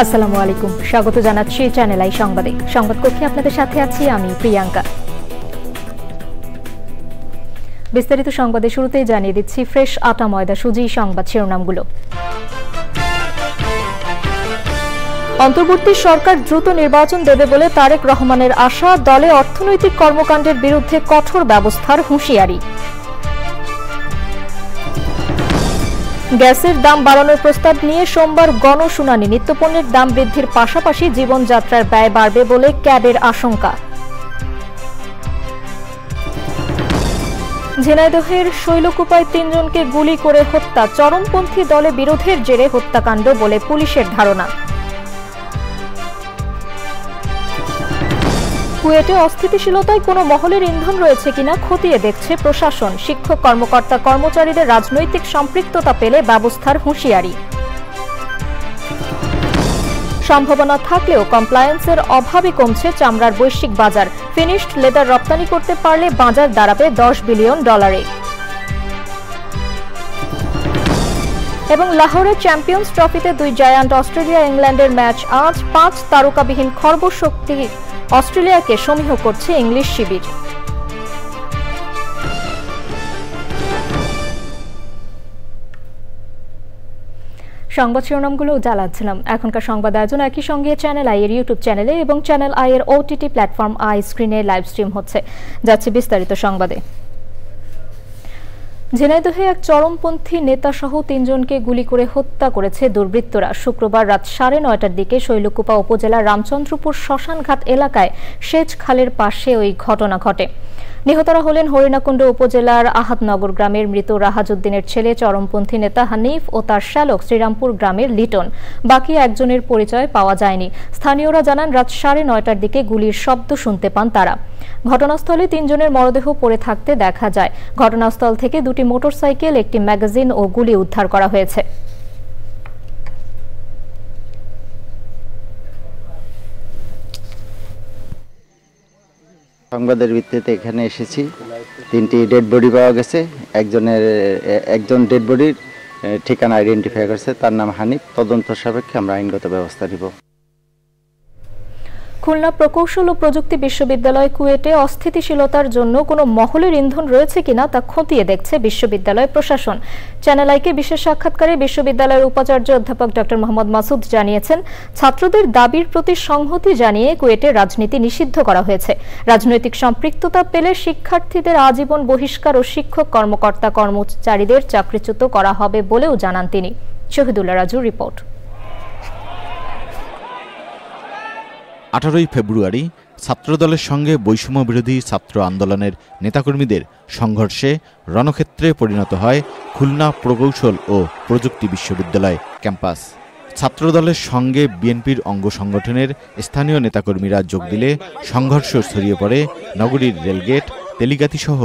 আসসালামু আলাইকুম, স্বাগত জানাচ্ছি চ্যানেল আই সংবাদে। সংবাদ কক্ষে আপনাদের সাথে আছি আমি প্রিয়াঙ্কা। বিস্তারিত সংবাদে শুরুতেই জানিয়ে দিচ্ছি ফ্রেশ আটা ময়দা সুজি সংবাদ শিরোনামগুলো। অন্তর্বর্তী সরকার দ্রুত নির্বাচন দেবে বলে তারেক রহমানের আশা, দলে অর্থনৈতিক কর্মকাণ্ডের বিরুদ্ধে কঠোর ব্যবস্থার হুঁশিয়ারি। গ্যাসের দাম বাড়ানোর প্রস্তাব নিয়ে সোমবার গণশুনানি, নিত্যপণ্যের দাম বৃদ্ধির পাশাপাশি জীবনযাত্রার ব্যয় বাড়বে বলে ক্যাবের আশঙ্কা। ঝিনাইদহের শৈলকুপায় ৩ জনকে গুলি করে হত্যা, চরমপন্থী দলে বিরোধের জেরে হত্যাকাণ্ড বলে পুলিশের ধারণা। কুয়েটে অস্থিতিশীলতায় কোনো মহলের ইন্ধন রয়েছে কিনা খতিয়ে দেখছে প্রশাসন। শিক্ষক কর্মকর্তা কর্মচারীদের রাজনৈতিক সম্পৃক্ততা পেলে ব্যবস্থার হুঁশিয়ারি। সম্ভাবনা থাকলেও কমপ্লায়েন্সের অভাবে কমছে চামড়ার বৈশ্বিক বাজার। ফিনিশড লেদার রপ্তানি করতে পারলে বাজার দাঁড়াবে $10 বিলিয়ন। এবং লাহোরে চ্যাম্পিয়ন্স ট্রফিতে 2 জায়ান্ট অস্ট্রেলিয়া ইংল্যান্ডের ম্যাচ আজ। 5 তারকাবিহীন খর্বশক্তি অস্ট্রেলিয়াকে সমীহ করছে ইংলিশ শিবির। সংবাদ শিরোনামগুলো জানাচ্ছিলাম। এখনকার সংবাদ আয়োজন একই সঙ্গে চ্যানেল আই এর ইউটিউব চ্যানেলে এবং চ্যানেল আই এর ওটিটি প্ল্যাটফর্ম আই স্ক্রিনে লাইভ স্ট্রিম হচ্ছে। যাচ্ছে বিস্তারিত সংবাদে। ঝিনাইদহে এক চরমপন্থী নেতাসহ 3 জনকে গুলি করে হত্যা করেছে দুর্বৃত্তরা। শুক্রবার রাত 9:30টার দিকে শৈলকুপা উপজেলার রামচন্দ্রপুর শ্মশানঘাট এলাকায় সেচ খালের পাশে ওই ঘটনা ঘটে। নিহতরা হলেন হরিণাকুণ্ড উপজেলার আহাতনগর গ্রামের মৃত রাহাজউদ্দিনের ছেলে চরমপন্থী নেতা হানিফ ও তার শ্যালক শ্রীরামপুর গ্রামের লিটন। বাকি একজনের পরিচয় পাওয়া যায়নি। স্থানীয়রা জানান রাত 9:30টার দিকে গুলির শব্দ শুনতে পান তারা। ঘটনাস্থলে 3 জনের মরদেহ পড়ে থাকতে দেখা যায়। ঘটনাস্থল থেকে 2টি মোটরসাইকেল, একটি ম্যাগাজিন ও গুলি উদ্ধার করা হয়েছে। সংবাদের ভিত্তিতে এখানে এসেছি। 3টি ডেড বডি পাওয়া গেছে। একজন ডেড বডির ঠিকানা আইডেন্টিফাই করেছে, তার নাম হানিফ। তদন্ত সাপেক্ষে আমরা আইনগত ব্যবস্থা নিব। খুলনা প্রকৌশল ও প্রযুক্তি বিশ্ববিদ্যালয় কুয়েটে অস্থিতিশীলতার জন্য কোনো মহলের ইন্ধন রয়েছে কিনা তা খতিয়ে দেখছে বিশ্ববিদ্যালয় প্রশাসন। চ্যানেল আইকে বিশেষ সাক্ষাৎকারে বিশ্ববিদ্যালয়ের উপাচার্য অধ্যাপক ডক্টর মোহাম্মদ মাসুদ জানিয়েছেন, ছাত্রদের দাবির প্রতি সংহতি জানিয়ে কুয়েটে রাজনীতি নিষিদ্ধ করা হয়েছে। রাজনৈতিক সম্পৃক্ততা পেলে শিক্ষার্থীদের আজীবন বহিষ্কার ও শিক্ষক কর্মকর্তা কর্মচারীদের চাকরিচ্যুত করা হবে বলেও জানান তিনি। শহীদুল্লাহ রাজুর রিপোর্ট। 18 ফেব্রুয়ারি ছাত্রদলের সঙ্গে বৈষম্য বিরোধী ছাত্র আন্দোলনের নেতাকর্মীদের সংঘর্ষে রণক্ষেত্রে পরিণত হয় খুলনা প্রকৌশল ও প্রযুক্তি বিশ্ববিদ্যালয় ক্যাম্পাস। ছাত্রদলের সঙ্গে বিএনপির অঙ্গ সংগঠনের স্থানীয় নেতাকর্মীরা যোগ দিলে সংঘর্ষ ছড়িয়ে পড়ে নগরীর রেলগেট, তেলিগাতিসহ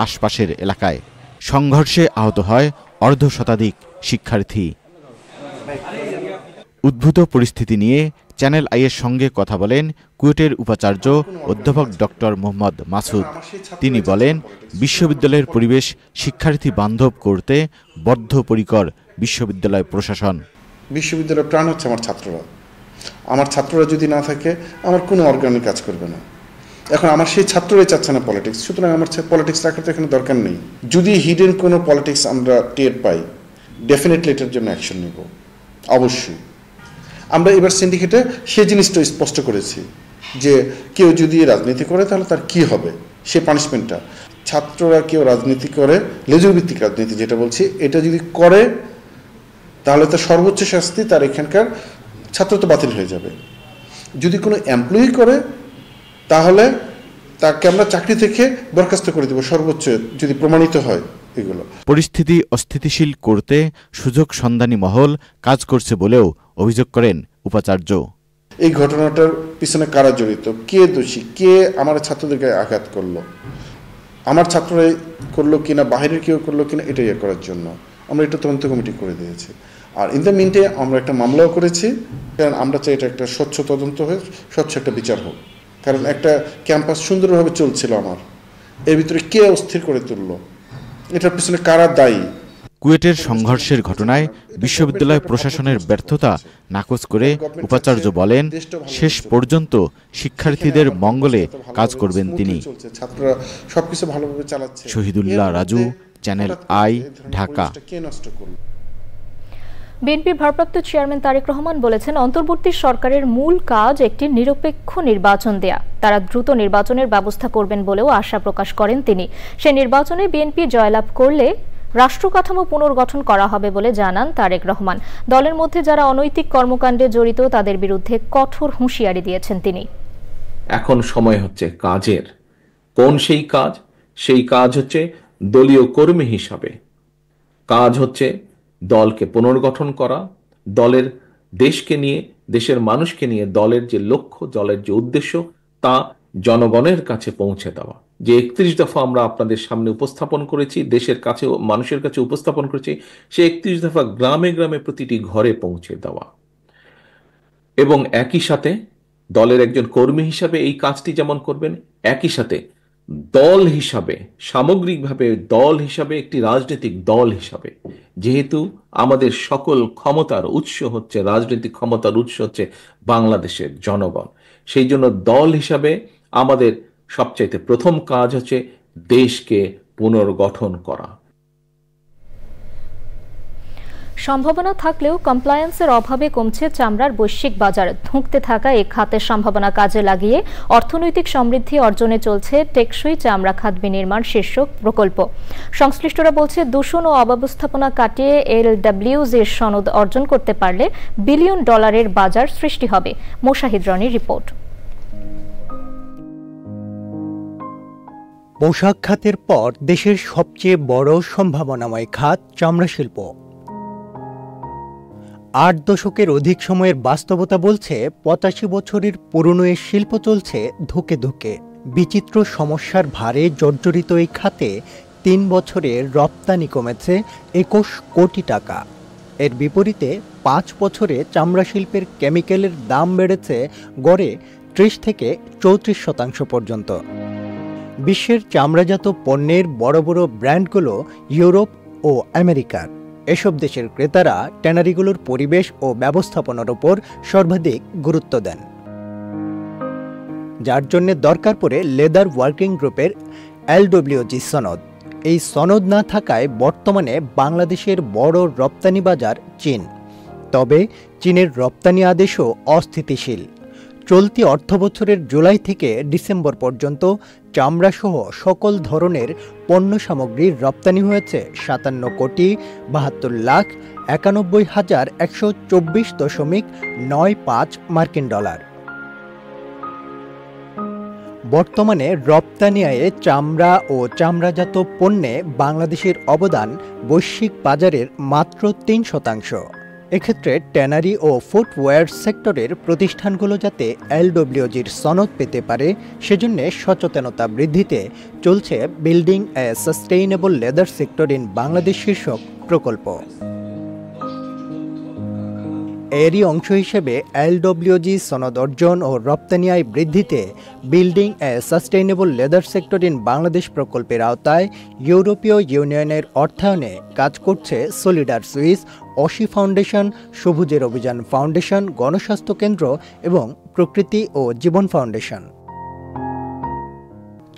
আশপাশের এলাকায়। সংঘর্ষে আহত হয় অর্ধশতাধিক শিক্ষার্থী। উদ্ভূত পরিস্থিতি নিয়ে চ্যানেল আইয়ের সঙ্গে কথা বলেন কুয়েটের উপাচার্য অধ্যাপক ডক্টর মোহাম্মদ মাসুদ। তিনি বলেন, বিশ্ববিদ্যালয়ের পরিবেশ শিক্ষার্থী বান্ধব করতে বদ্ধপরিকর বিশ্ববিদ্যালয় প্রশাসন। বিশ্ববিদ্যালয়ের প্রাণ হচ্ছে আমার ছাত্ররা। আমার ছাত্ররা যদি না থাকে আমার কোনো অর্গানিক কাজ করবে না। এখন আমার সেই ছাত্ররাই চাচ্ছে না পলিটিক্স, সুতরাং আমার পলিটিক্স রাখার তো এখানে দরকার নেই। যদি হিডেন কোনো পলিটিক্স আমরা টের পাই, ডেফিনেটলি এটার জন্য অ্যাকশন নেব, অবশ্যই। আমরা এবার সিন্ডিকেটে সেই জিনিসটা স্পষ্ট করেছি যে কেউ যদি রাজনীতি করে তাহলে তার কি হবে, সে পানিশমেন্টটা। ছাত্ররা কেউ রাজনীতি করে, লেজুর ভিত্তিক রাজনীতি যেটা বলছি, এটা যদি করে তাহলে তার সর্বোচ্চ শাস্তি, তার এখানকার ছাত্র তো বাতিল হয়ে যাবে। যদি কোনো এমপ্লয়ি করে তাহলে তাকে আমরা চাকরি থেকে বরখাস্ত করে দেবো সর্বোচ্চ, যদি প্রমাণিত হয়। এগুলো পরিস্থিতি অস্থিতিশীল করতে সুযোগ সন্ধানী মহল কাজ করছে বলেও অভিযোগ করেন উপাচার্য। এই ঘটনাটার পিছনে কারা জড়িত, কে দোষী, কে আমার ছাত্রদেরকে আঘাত করলো, আমার ছাত্ররাই করলো কিনা, বাহিরের কেউ করলো কিনা, এটা ইয়ে করার জন্য আমরা একটা তদন্ত কমিটি করে দিয়েছি। আর ইন দ্য মিনটে আমরা একটা মামলাও করেছি, কারণ আমরা চাই এটা একটা স্বচ্ছ তদন্ত হয়ে স্বচ্ছ একটা বিচার হোক। কারণ একটা ক্যাম্পাস সুন্দরভাবে চলছিল আমার, এর ভিতরে কে অস্থির করে তুললো, এটার পিছনে কারা দায়ী। কুয়েটের সংঘর্ষের ঘটনায় বিশ্ববিদ্যালয় প্রশাসনের ব্যর্থতা নাকচ করে উপাচার্য বলেন, শেষ পর্যন্ত শিক্ষার্থীদের মঙ্গলে কাজ করবেন তিনি। Shahidullah Raju, channel I, Dhaka. বিএনপির ভারপ্রাপ্ত চেয়ারম্যান তারেক রহমান বলেছেন, অন্তর্বর্তী সরকারের মূল কাজ একটি নিরপেক্ষ নির্বাচন দেয়া। তারা দ্রুত নির্বাচনের ব্যবস্থা করবেন বলেও আশা প্রকাশ করেন তিনি। সে নির্বাচনে বিএনপি জয়লাভ করলে রাষ্ট্র কাঠামো পুনর্গঠন করা হবে বলে জানান তারেক রহমান। দলের মধ্যে যারা অনৈতিক কর্মকাণ্ডে জড়িত তাদের বিরুদ্ধে কঠোর হুঁশিয়ারি দিয়েছেন তিনি। এখন সময় হচ্ছে কাজের। কোন সেই কাজ? সেই কাজ হচ্ছে দলীয় কর্মী হিসাবে কাজ হচ্ছে দলকে পুনর্গঠন করা, দলের দেশকে নিয়ে, দেশের মানুষকে নিয়ে দলের যে লক্ষ্য, দলের যে উদ্দেশ্য তা জনগণের কাছে পৌঁছে দেওয়া। যে 31 দফা আমরা আপনাদের সামনে উপস্থাপন করেছি, দেশের কাছে, মানুষের কাছে উপস্থাপন করেছি, সে 31 দফা গ্রামে গ্রামে প্রতিটি ঘরে পৌঁছে দেওয়া। এবং একই সাথে দলের একজন কর্মী হিসাবে এই কাজটি যেমন করবেন, একই সাথে দল হিসাবে, সামগ্রিকভাবে দল হিসাবে, একটি রাজনৈতিক দল হিসাবে, যেহেতু আমাদের সকল ক্ষমতার উৎস হচ্ছে, রাজনৈতিক ক্ষমতার উৎস হচ্ছে বাংলাদেশের জনগণ, সেই জন্য দল হিসাবে আমাদের সবচাইতে প্রথম কাজ হচ্ছে দেশকে পুনর্গঠন করা। সম্ভাবনা থাকলেও কমপ্লায়েন্সের অভাবে কমছে চামড়ার বৈশ্বিক বাজার। ধুঁকতে থাকা এই খাতের সম্ভাবনা কাজে লাগিয়ে অর্থনৈতিক সমৃদ্ধি অর্জনে চলছে টেকসই চামড়া খাত বিনির্মাণ শীর্ষক প্রকল্প। সংশ্লিষ্টরা বলছে, দূষণ ও অব্যবস্থাপনা কাটিয়ে LWG'র সনদ অর্জন করতে পারলে বিলিয়ন ডলারের বাজার সৃষ্টি হবে। মোশাহিদ রনির রিপোর্ট। পোশাক খাতের পর দেশের সবচেয়ে বড় সম্ভাবনাময় খাত চামড়া শিল্প। 8 দশকের অধিক সময়ের বাস্তবতা বলছে 85 বছরের পুরনো এই শিল্প চলছে ধুকে ধুকে। বিচিত্র সমস্যার ভারে জর্জরিত এই খাতে 3 বছরে রপ্তানি কমেছে 21 কোটি টাকা। এর বিপরীতে 5 বছরে চামড়া শিল্পের কেমিক্যালের দাম বেড়েছে গড়ে 30 থেকে 34% পর্যন্ত। বিশ্বের চামড়াজাত পণ্যের বড় বড় ব্র্যান্ডগুলো ইউরোপ ও আমেরিকার। এসব দেশের ক্রেতারা ট্যানারিগুলোর পরিবেশ ও ব্যবস্থাপনার উপর সর্বাধিক গুরুত্ব দেন, যার জন্য দরকার পড়ে লেদার ওয়ার্কিং গ্রুপের LWG সনদ। এই সনদ না থাকায় বর্তমানে বাংলাদেশের বড় রপ্তানি বাজার চীন। তবে চীনের রপ্তানি আদেশও অস্থিতিশীল। চলতি অর্থবছরের জুলাই থেকে ডিসেম্বর পর্যন্ত চামড়াসহ সকল ধরনের পণ্য সামগ্রীর রপ্তানি হয়েছে 57,91,124.95 মার্কিন ডলার। বর্তমানে রপ্তানি আয়ে চামড়া ও চামড়াজাত পণ্যে বাংলাদেশের অবদান বৈশ্বিক বাজারের মাত্র 3%। এক্ষেত্রে ট্যানারি ও ফুটওয়্যার সেক্টরের প্রতিষ্ঠানগুলো যাতে LWG'র সনদ পেতে পারে সেজন্য সচেতনতা বৃদ্ধিতে চলছে building A sustainable leather sector in Bangladesh শীর্ষক প্রকল্প। এরই অংশ হিসেবে LWG সনদ অর্জন ও রপ্তানি আয় বৃদ্ধিতে building A sustainable leather sector in Bangladesh প্রকল্পের আওতায় ইউরোপীয় ইউনিয়নের অর্থায়নে কাজ করছে সলিডার সুইস, অসি ফাউন্ডেশন, সবুজের অভিযান ফাউন্ডেশন, গণস্বাস্থ্য কেন্দ্র এবং প্রকৃতি ও জীবন ফাউন্ডেশন।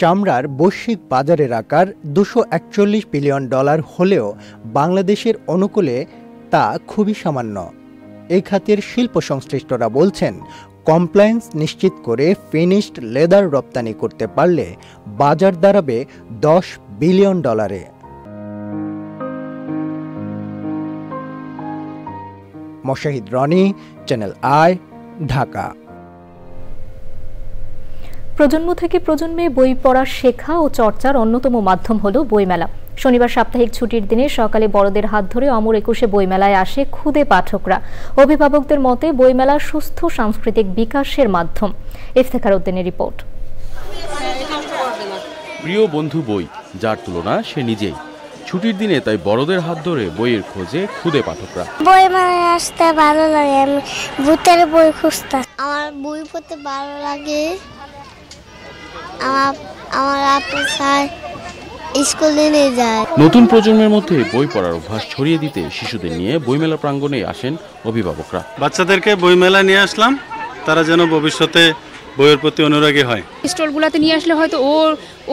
চামড়ার বৈশ্বিক বাজারের আকার $241 বিলিয়ন হলেও বাংলাদেশের অনুকূলে তা খুবই সামান্য। এই খাতের শিল্প সংশ্লিষ্টরা বলছেন, কমপ্লায়েন্স নিশ্চিত করে ফিনিশড লেদার রপ্তানি করতে পারলে বাজার দাঁড়াবে $10 billion. Moshahid Roni, channel I, Dhaka. প্রজন্ম থেকে প্রজন্মে বই পড়া শেখা ও চর্চার অন্যতম মাধ্যম হলো বইমেলা। শনিবার সাপ্তাহিক ছুটির দিনে সকালে বড়দের হাত ধরে অমর একুশে বইমেলায় আসে ক্ষুদে পাঠকরা। অভিভাবকদের মতে বইমেলা সুস্থ সাংস্কৃতিক বিকাশের মাধ্যম। ইফতেখার উদ্দিনের রিপোর্ট। প্রিয় বন্ধু বই, যার তুলনা সে নিজেই। ছুটির দিনে তাই বড়দের হাত ধরে বইয়ের খোঁজে ক্ষুদে পাঠকরা। বইমেলায় আসতে ভালো লাগে, আমি ভূতের বই খুঁজতে। আমার বই পড়তে ভালো লাগে। আমার আপু চায় স্কুলে নিয়ে যায়। নতুন প্রজন্মের মধ্যে বই পড়ার অভ্যাস ছড়িয়ে দিতে শিশুদের নিয়ে বইমেলা প্রাঙ্গণে আসেন অভিভাবকরা। বাচ্চাদেরকে বইমেলা নিয়ে আসলাম, তারা যেন ভবিষ্যতে বইয়ের প্রতি অনুরাগী হয়। স্টলগুলোতে নিয়ে আসলে হয়তো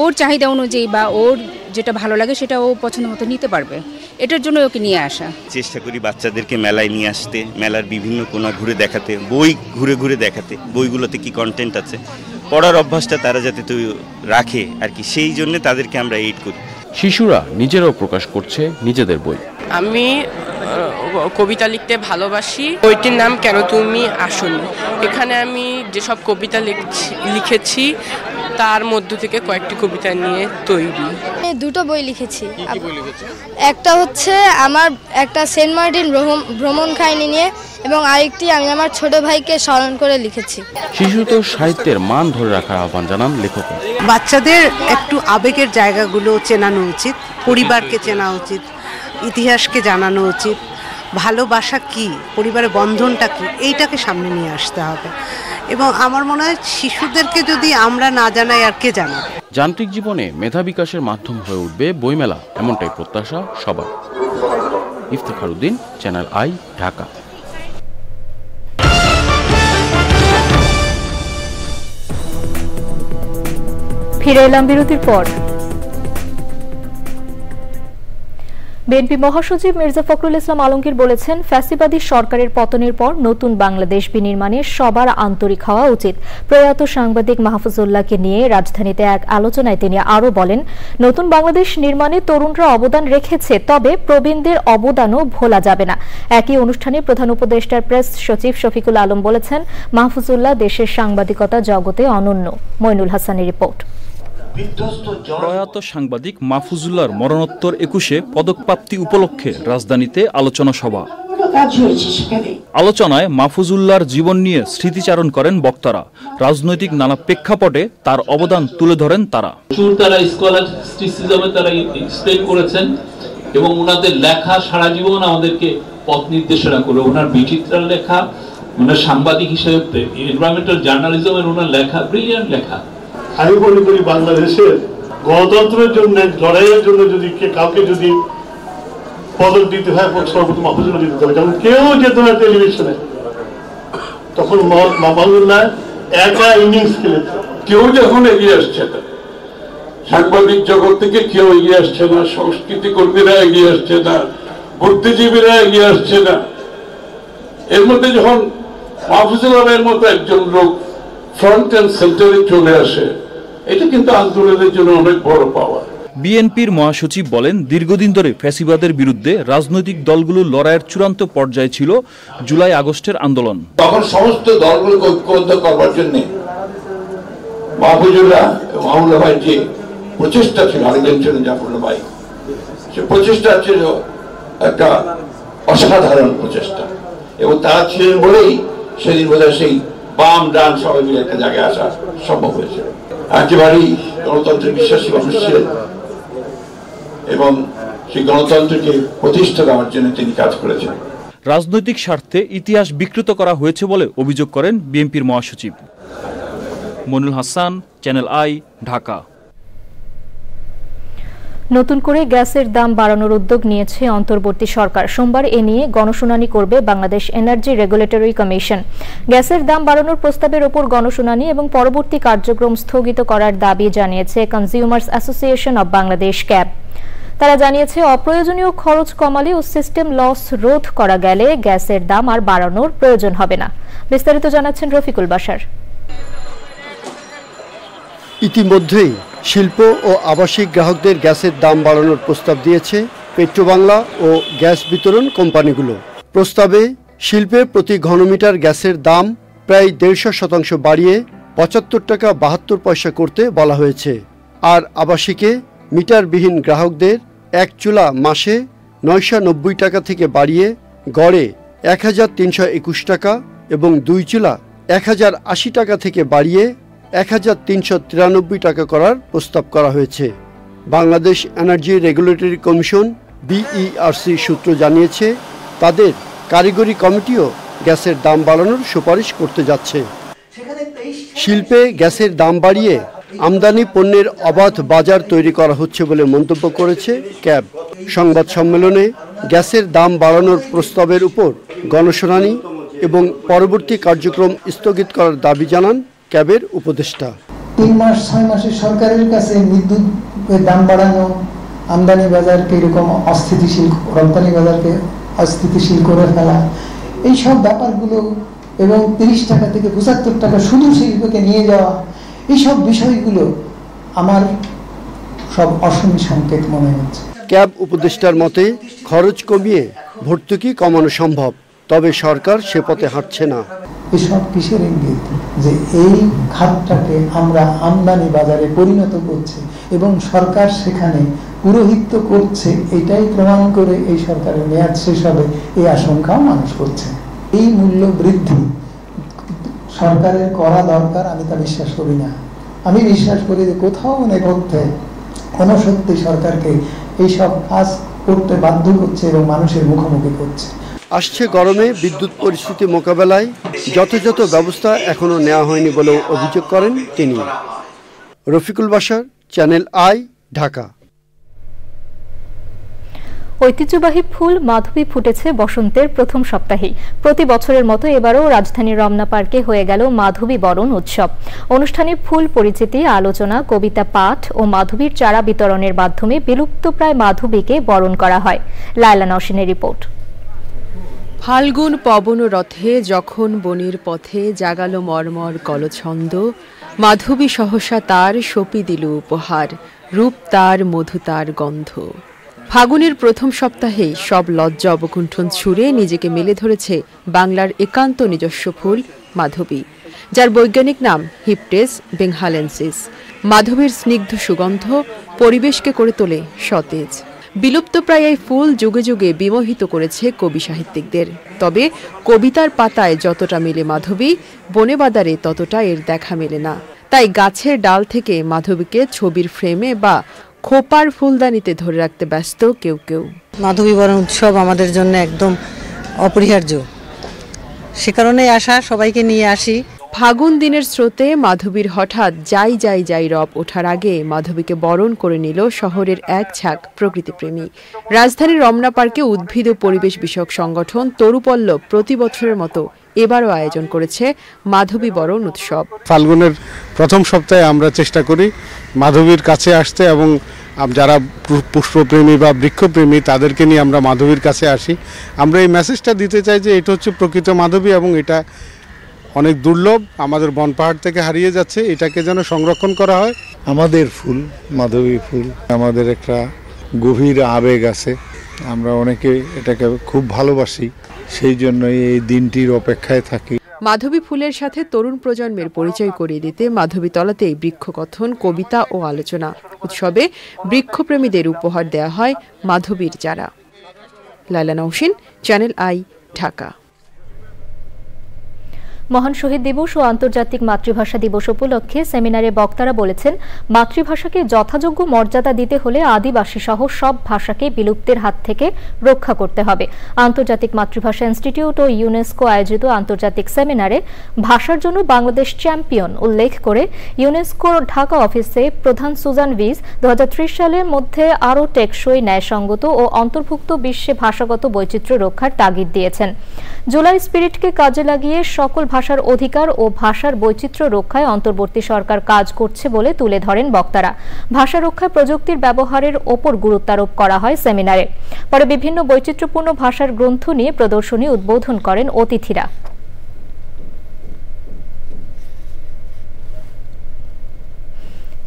ওর চাহিদা অনুযায়ী বা ওর যেটা ভালো লাগে সেটা ও পছন্দ মতো নিতে পারবে, এটার জন্য ওকে নিয়ে আসা। চেষ্টা করি বাচ্চাদেরকে মেলায় নিয়ে আসতে, মেলার বিভিন্ন কোণা ঘুরে দেখাতে, বই ঘুরে ঘুরে দেখাতে, বইগুলোতে কি কন্টেন্ট আছে, পড়ার অভ্যাসটা তারা যাতে রাখে আর কি, সেই জন্য তাদেরকে আমরা এইড করি। শিশুরা নিজেরাও প্রকাশ করছে নিজেদের বই। আমি কবিতা লিখতে ভালোবাসি। বইটির নাম কেন তুমি আসোনি। এখানে আমি যেসব কবিতা লিখেছি তার মধ্য থেকে কয়েকটি কবিতা নিয়ে তৈরি। আমি দুটো বই লিখেছি। একটা হচ্ছে আমার একটা সেন্ট মার্টিন ভ্রমণ কাহিনী নিয়ে, এবং আরেকটি আমি আমার ছোট ভাইকে স্মরণ করে লিখেছি। শিশুতোষ সাহিত্যের মান ধরে রাখার আহ্বান জানান লেখক। বাচ্চাদের একটু আবেগের জায়গাগুলো চেনানো উচিত, পরিবারকে চেনা উচিত, ইতিহাসকে জানানো উচিত, ভালোবাসা কি, পরিবারের বন্ধনটা কি, এইটাকে সামনে নিয়ে আসতে হবে। এবং আমার মনে হয় শিশুদেরকে যদি আমরা না জানাই আর কে জানাবে। যান্ত্রিক জীবনে মেধা বিকাশের মাধ্যম হয়ে উঠবে বইমেলা, এমনটাই প্রত্যাশা সবার। Iftekhar Uddin, channel I, Dhaka. ফিরে এলাম বিরতির পর। বিএনপি মহাসচিব মির্জা ফখরুল ইসলাম আলমগীর বলেছেন, ফ্যাসিবাদী সরকারের পতনের পর নতুন বাংলাদেশ বিনির্মাণে সবার আন্তরিক হওয়া উচিত। প্রয়াত সাংবাদিক মাহফুজুল্লাহকে নিয়ে রাজধানীতে এক আলোচনায় তিনি আরও বলেন, নতুন বাংলাদেশ নির্মাণে তরুণরা অবদান রেখেছে, তবে প্রবীণদের অবদানও ভোলা যাবে না। একই অনুষ্ঠানে প্রধান উপদেষ্টার প্রেস সচিব শফিকুল আলম বলেছেন, মাহফুজুল্লাহ দেশের সাংবাদিকতা জগতে অনন্য। মইনুল হাসানের রিপোর্ট। প্রয়াত সাংবাদিক মাহফুজুল্লাহর মরণোত্তর 21-এ পদকপ্রাপ্তি উপলক্ষে রাজধানীতে আলোচনা সভা। আলোচনায় মাহফুজুল্লাহর জীবন নিয়ে স্মৃতিচারণ করেন বক্তারা। রাজনৈতিক নানা প্রেক্ষাপটে তার অবদান তুলে ধরেন তারা। তারা স্কলারশিপে তারা এক্সপ্লেন করেছেন এবং ওনাদের লেখা সারা জীবন আমাদেরকে পথ নির্দেশনা করে। ওনার বিচিত্রার লেখা, ওনার সাংবাদিক হিসেবে এনভায়রনমেন্টাল জার্নালিজমের ওনার লেখা, ব্রিলিয়ান্ট লেখা। আমি মনে করি বাংলাদেশের গণতন্ত্রের জন্য লড়াইয়ের জন্য যদি কাউকে যদি পদক দিতে হয়, সর্বপ্রথম মাহফুজুল্লাহ দিতে হবে। যেমন কেউ যেত না টেলিভিশনে, তখন মাহফুজুল্লাহ একা ইনিংস খেলেছে। কেউ যখন এগিয়ে আসছে না, সাংবাদিক জগৎ থেকে কেউ এগিয়ে আসছে না, সংস্কৃতি কর্মীরা এগিয়ে আসছে না, বুদ্ধিজীবীরা এগিয়ে আসছে না, এর মধ্যে যখন মাহফুজুল্লাহের মতো একজন লোক ফ্রন্ট এন্ড সেন্টারে চলে আসে, এটা কিন্তু আন্দোলনের জন্য অনেক বড় পাওয়া। বিএনপির মহাসচিব বলেন, দীর্ঘদিন ধরে ফ্যাসিবাদের বিরুদ্ধে রাজনৈতিক দলগুলোর লড়াইয়ের চূড়ান্ত পর্যায়ে ছিল জুলাই আগস্টের আন্দোলন। তখন সমস্ত দলগুলোকে ঐক্যবদ্ধ করবার জন্য মাহফুজুল্লাহ মাহমুদুল্লাহ ভাই যে প্রচেষ্টা ছিল, আরেকজন ছিলেন জাফরুল্লাহ ভাই, সে প্রচেষ্টা ছিল একটা অসাধারণ প্রচেষ্টা, এবং তারা ছিলেন বলেই সেদিন বোধহয় সেই বাম ডান সবাই মিলে একটা জায়গায় আসা সম্ভব হয়েছিল। একেবারেই গণতন্ত্রের বিশ্বাসী মানুষ ছিলেন এবং সেই গণতন্ত্রকে প্রতিষ্ঠা দেওয়ার জন্য তিনি কাজ করেছেন। রাজনৈতিক স্বার্থে ইতিহাস বিকৃত করা হয়েছে বলে অভিযোগ করেন বিএনপির মহাসচিব। Moinul Hasan, channel I, Dhaka. নতুন করে গ্যাসের দাম বাড়ানোর উদ্যোগ নিয়েছে অন্তর্বর্তী সরকার। সোমবার এ নিয়ে গণশুনানি করবে বাংলাদেশ এনার্জি রেগুলেটরি কমিশন। গ্যাসের দাম বাড়ানোর প্রস্তাবের ওপর গণশুনানি এবং পরবর্তী কার্যক্রম স্থগিত করার দাবি জানিয়েছে consumers association of Bangladesh cab. তারা জানিয়েছে, অপ্রয়োজনীয় খরচ কমালে ও সিস্টেম লস রোধ করা গেলে গ্যাসের দাম আর বাড়ানোর প্রয়োজন হবে না। বিস্তারিত জানাচ্ছেন রফিকুল বাশার। ইতিমধ্যেই শিল্প ও আবাসিক গ্রাহকদের গ্যাসের দাম বাড়ানোর প্রস্তাব দিয়েছে পেট্রোবাংলা ও গ্যাস বিতরণ কোম্পানিগুলো। প্রস্তাবে শিল্পে প্রতি ঘনমিটার গ্যাসের দাম প্রায় 150% বাড়িয়ে 75 টাকা 72 পয়সা করতে বলা হয়েছে। আর আবাসিকে মিটারবিহীন গ্রাহকদের এক চুলা মাসে 990 টাকা থেকে বাড়িয়ে গড়ে 1321 টাকা এবং 2 চুলা 1080 টাকা থেকে বাড়িয়ে 1393 টাকা করার প্রস্তাব করা হয়েছে। Bangladesh energy regulatory commission BERC সূত্র জানিয়েছে, তাদের কারিগরি কমিটিও গ্যাসের দাম বাড়ানোর সুপারিশ করতে যাচ্ছে। শিল্পে গ্যাসের দাম বাড়িয়ে আমদানি পণ্যের অবাধ বাজার তৈরি করা হচ্ছে বলে মন্তব্য করেছে ক্যাব। সংবাদ সম্মেলনে গ্যাসের দাম বাড়ানোর প্রস্তাবের উপর গণশুনানি এবং পরবর্তী কার্যক্রম স্থগিত করার দাবি জানান ক্যাবের উপদেষ্টা। 3 মাস 6 মাসে সরকারের কাছে বিদ্যুৎ দাম বাড়ানো, আমদানি বাজারকে এরকম অস্থিতিশীল, রপ্তানি বাজারকে অস্থিতিশীল করে ফেলা, এই সব ব্যাপারগুলো এবং 30 টাকা থেকে 75 টাকা শুধু শিল্পকে নিয়ে যাওয়া, এই সব বিষয়গুলো আমার সব অশনি সংকেত মনে হচ্ছে। ক্যাব উপদেষ্টার মতে খরচ কমিয়ে ভর্তুকি কমানো সম্ভব, তবে সরকার সে পথে হাঁটছে না। এসব কিসের ইঙ্গিত যে এই খাতটাকে আমরা আমদানি বাজারে পরিণত করছি এবং সরকার সেখানে পুরোহিত্য করছে, এটাই প্রমাণ করে এই সরকারের মেয়াদ শেষ হবে এই আশঙ্কাও মানুষ করছে। এই মূল্য বৃদ্ধি সরকারের করা দরকার, আমি তা বিশ্বাস করি না। আমি বিশ্বাস করি যে কোথাও নেপথ্যে অনসত্যি সরকারকে এইসব কাজ করতে বাধ্য করছে এবং মানুষের মুখোমুখি করছে। আসছে গরমে বিদ্যুৎ পরিস্থিতি মোকাবেলায় যথাযথ ব্যবস্থা এখনো নেওয়া হয়নি বলেও অভিযোগ করেন তিনি। Rafiqul Bashar, channel I, Dhaka. ঐতিহ্যবাহী ফুল মাধবী ফুটেছে বসন্তের প্রথম সপ্তাহেই। প্রতি বছরের মতো এবারও রাজধানীর রমনা পার্কে হয়ে গেল মাধবী বরণ উৎসব। অনুষ্ঠানে ফুল পরিচিতি, আলোচনা, কবিতা পাঠ ও মাধবীর চারা বিতরণের মাধ্যমে বিলুপ্তপ্রায় মাধবীকে বরণ করা হয়। লায়লা নওশিনের রিপোর্ট। ফাল্গুন পবন রথে যখন বনের পথে জাগালো মর্মর কলছন্দ, মাধবী সহসা তার সপি দিল উপহার, রূপ তার মধু তার গন্ধ। ফাগুনের প্রথম সপ্তাহে সব লজ্জা অবকুণ্ঠন ছুঁড়ে নিজেকে মেলে ধরেছে বাংলার একান্ত নিজস্ব ফুল মাধবী, যার বৈজ্ঞানিক নাম হিপটেস বেংহালেন্সিস। মাধবীর স্নিগ্ধ সুগন্ধ পরিবেশকে করে তোলে সতেজ। বিলুপ্তপ্রায় এই ফুল যুগে যুগে বিমোহিত করেছে কবি সাহিত্যিকদের। তবে কবিতার পাতায় যতটা মেলে মাধবী, বনে বাদারে ততটা এর দেখা মেলে না। তাই গাছের ডাল থেকে মাধবীকে ছবির ফ্রেমে বা খোপার ফুলদানিতে ধরে রাখতে ব্যস্ত কেউ কেউ। মাধবী বরণ উৎসব আমাদের জন্য একদম অপরিহার্য, সে কারণেই আসা, সবাইকে নিয়ে আসি। ফাগুন দিনের স্রোতে মাধবীর হঠাৎ যাই যাই যাই রব ওঠার আগে মাধবীকে বরণ করে নিল শহরের এক ঝাঁক প্রকৃতিপ্রেমী। রাজধানীর রমনা পার্কে উদ্ভিদ ও পরিবেশ বিষয়ক সংগঠন তরুপল্লব প্রতি বছরের মতো এবারও আয়োজন করেছে মাধবী বরণ উৎসব। ফাল্গুনের প্রথম সপ্তাহে আমরা চেষ্টা করি মাধবীর কাছে আসতে, এবং যারা পুষ্পপ্রেমী বা বৃক্ষপ্রেমী তাদেরকে নিয়ে আমরা মাধবীর কাছে আসি। আমরা এই মেসেজটা দিতে চাই যে এটা হচ্ছে প্রকৃত মাধবী এবং এটা অনেক দুর্লভ, আমাদের বন পাহাড় থেকে হারিয়ে যাচ্ছে, এটাকে যেন সংরক্ষণ করা হয়। আমাদের ফুল মাধবী ফুল, আমাদের একটা গভীর আবেগ আছে, আমরা অনেকে এটাকে খুব ভালোবাসি, সেই জন্যই এই দিনটির অপেক্ষায় থাকি। মাধবী ফুলের সাথে তরুণ প্রজন্মের পরিচয় করিয়ে দিতে মাধবীতলাতেই বৃক্ষকথন, কবিতা ও আলোচনা। উৎসবে বৃক্ষপ্রেমীদের উপহার দেয়া হয় মাধবীর চারা। Laila Nowshin, channel I, Dhaka. মহান শহীদ দিবস ও আন্তর্জাতিক মাতৃভাষা দিবস উপলক্ষে সেমিনারে বক্তারা বলেছেন, মাতৃভাষাকে যথাযোগ্য মর্যাদা দিতে হলে আদিবাসী সহ সব ভাষাকে বিলুপ্তির হাত থেকে রক্ষা করতে হবে। আন্তর্জাতিক মাতৃভাষা ইনস্টিটিউট ও ইউনেস্কো আয়োজিত আন্তর্জাতিক সেমিনারে ভাষার জন্য বাংলাদেশ চ্যাম্পিয়ন উল্লেখ করে ইউনেস্কোর ঢাকা অফিসে প্রধান সুজান ভিস 2030 সালের মধ্যে আরও টেকসই, ন্যায়সঙ্গত ও অন্তর্ভুক্ত বিশ্বে ভাষাগত বৈচিত্র্য রক্ষার তাগিদ দিয়েছেন। জুলাই স্পিরিটকে কাজে লাগিয়ে সকল ভাষার অধিকার ও ভাষার বৈচিত্র্য রক্ষায় অন্তর্বর্তী সরকার কাজ করছে বলে তুলে ধরেন বক্তারা। ভাষা রক্ষায় প্রযুক্তির ব্যবহারের ওপর গুরুত্বারোপ করা হয় সেমিনারে। পরে বিভিন্ন বৈচিত্র্যপূর্ণ ভাষার গ্রন্থ নিয়ে প্রদর্শনী উদ্বোধন করেন অতিথিরা।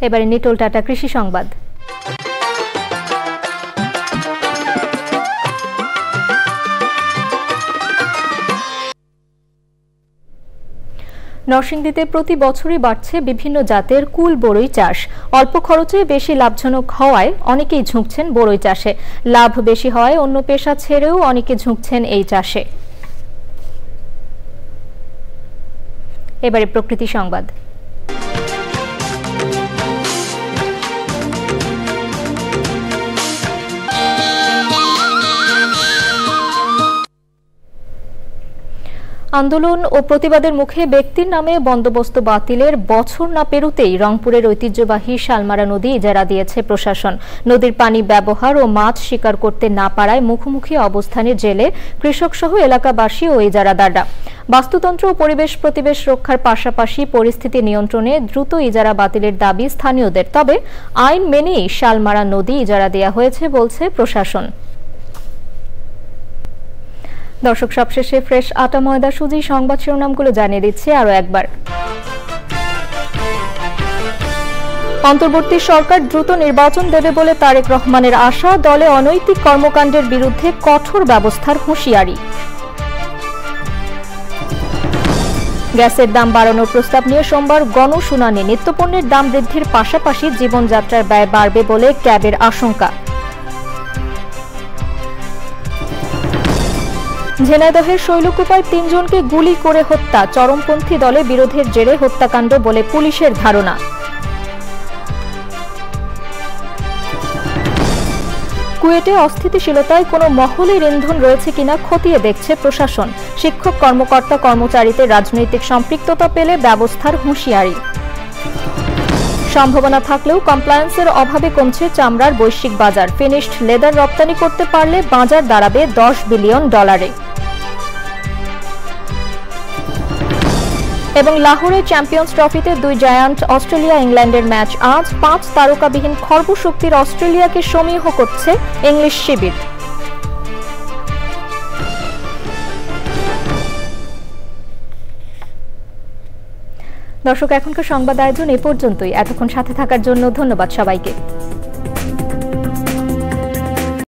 এবারে নিটোল টাটা কৃষি সংবাদ। নরসিংদীতে প্রতি বছরই বাড়ছে বিভিন্ন জাতের কুল বড়ই চাষ। অল্প খরচে বেশি লাভজনক হওয়ায় অনেকেই ঝুঁকছেন বড়ই চাষে। লাভ বেশি হওয়ায় অন্য পেশা ছেড়েও অনেকে ঝুঁকছেন এই চাষে। এবারে প্রকৃতি সংবাদ। আন্দোলন ও প্রতিবাদের মুখে ব্যক্তির নামে বন্দোবস্ত বাতিলের বছর না পেরোতেই রংপুরের ঐতিহ্যবাহী শালমারা নদী ইজারা দিয়েছে প্রশাসন। নদীর পানি ব্যবহার ও মাছ শিকার করতে না পারায় মুখোমুখি অবস্থানে জেলে কৃষক সহ এলাকাবাসী ও ইজারাদাররা। বাস্তুতন্ত্র ও পরিবেশ প্রতিবেশ রক্ষার পাশাপাশি পরিস্থিতি নিয়ন্ত্রণে দ্রুত ইজারা বাতিলের দাবি স্থানীয়দের। তবে আইন মেনেই শালমারা নদী ইজারা দেওয়া হয়েছে বলছে প্রশাসন। দর্শক, সবশেষে ফ্রেশ আটা ময়দা সুজি সংবাদ শিরোনামগুলো জানিয়ে দিচ্ছে আরো একবার। অন্তর্বর্তী সরকার দ্রুত নির্বাচন দেবে বলে তারেক রহমানের আশা। দলে অনৈতিক কর্মকাণ্ডের বিরুদ্ধে কঠোর ব্যবস্থার হুঁশিয়ারি। গ্যাসের দাম বাড়ানোর প্রস্তাব নিয়ে সোমবার গণশুনানি। নিত্যপণ্যের দাম বৃদ্ধির পাশাপাশি জীবনযাত্রার ব্যয় বাড়বে বলে ক্যাবের আশঙ্কা। ঝিনাইদহের শৈলকুপায় ৩ জনকে গুলি করে হত্যা। চরমপন্থী দলে বিরোধের জেরে হত্যাকাণ্ড বলে পুলিশের ধারণা। কুয়েটে অস্থিতিশীলতায় কোনো মহলের ইন্ধন রয়েছে কিনা খতিয়ে দেখছে প্রশাসন। শিক্ষক কর্মকর্তা কর্মচারীদের রাজনৈতিক সম্পৃক্ততা পেলে ব্যবস্থার হুঁশিয়ারি। সম্ভাবনা থাকলেও কমপ্লায়েন্সের অভাবে কমছে চামড়ার বৈশ্বিক বাজার। ফিনিশড লেদার রপ্তানি করতে পারলে বাজার দাঁড়াবে $10 বিলিয়ন। এবং লাহোরে চ্যাম্পিয়ন্স ট্রফিতে 2 জায়ান্ট অস্ট্রেলিয়া ইংল্যান্ডের ম্যাচ আজ। 5 তারকাবিহীন খর্বশক্তির অস্ট্রেলিয়াকে সমীহ করছে ইংলিশ শিবির। দর্শক, এখনকার সংবাদ আয়োজন এ পর্যন্তই। এতক্ষণ সাথে থাকার জন্য ধন্যবাদ সবাইকে।